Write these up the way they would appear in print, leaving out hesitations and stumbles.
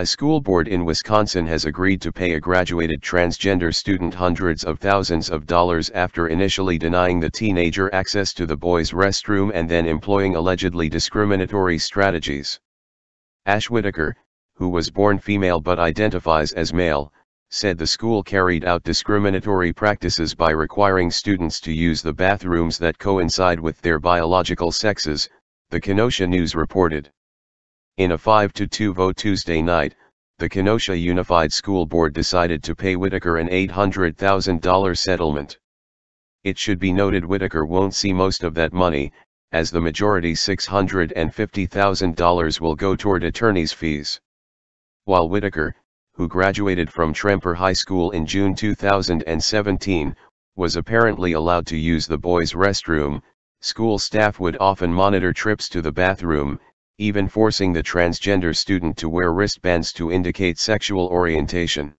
A school board in Wisconsin has agreed to pay a graduated transgender student hundreds of thousands of dollars after initially denying the teenager access to the boys' restroom and then employing allegedly discriminatory strategies. Ash Whitaker, who was born female but identifies as male, said the school carried out discriminatory practices by requiring students to use the bathrooms that coincide with their biological sexes, the Kenosha News reported. In a 5-2 vote Tuesday night, the Kenosha Unified School Board decided to pay Whitaker an $800,000 settlement. It should be noted Whitaker won't see most of that money, as the majority $650,000 will go toward attorney's fees. While Whitaker, who graduated from Tremper High School in June 2017, was apparently allowed to use the boys' restroom, school staff would often monitor trips to the bathroom, even forcing the transgender student to wear wristbands to indicate sexual orientation.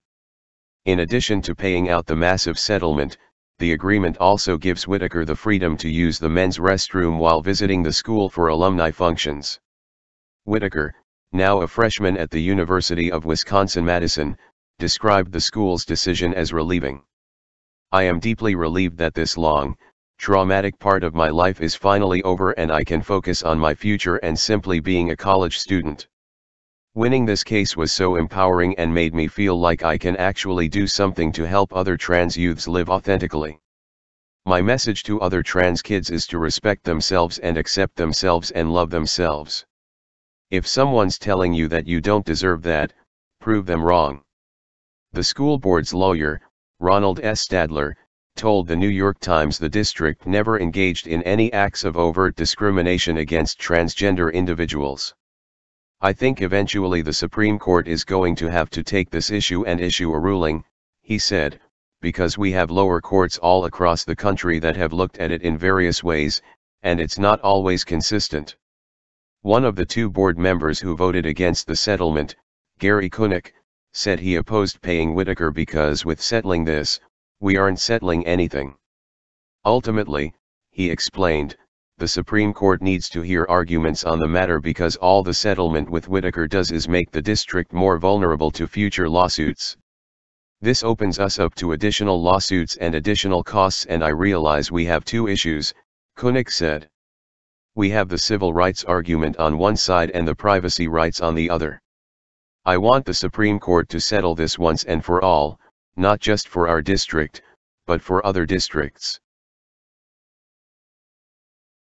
In addition to paying out the massive settlement, the agreement also gives Whitaker the freedom to use the men's restroom while visiting the school for alumni functions. Whitaker, now a freshman at the University of Wisconsin-Madison, described the school's decision as relieving. "I am deeply relieved that this long, traumatic part of my life is finally over and I can focus on my future and simply being a college student. Winning this case was so empowering and made me feel like I can actually do something to help other trans youths live authentically. My message to other trans kids is to respect themselves and accept themselves and love themselves. If someone's telling you that you don't deserve that, prove them wrong." The school board's lawyer, Ronald S. Stadler, told the New York Times the district never engaged in any acts of overt discrimination against transgender individuals. "I think eventually the Supreme Court is going to have to take this issue and issue a ruling," he said, "because we have lower courts all across the country that have looked at it in various ways, and it's not always consistent." One of the two board members who voted against the settlement, Gary Kunnick, said he opposed paying Whitaker because with settling this, we aren't settling anything. Ultimately, he explained, the Supreme Court needs to hear arguments on the matter because all the settlement with Whitaker does is make the district more vulnerable to future lawsuits. "This opens us up to additional lawsuits and additional costs, and I realize we have two issues," Kunnick said. "We have the civil rights argument on one side and the privacy rights on the other. I want the Supreme Court to settle this once and for all, not just for our district, but for other districts."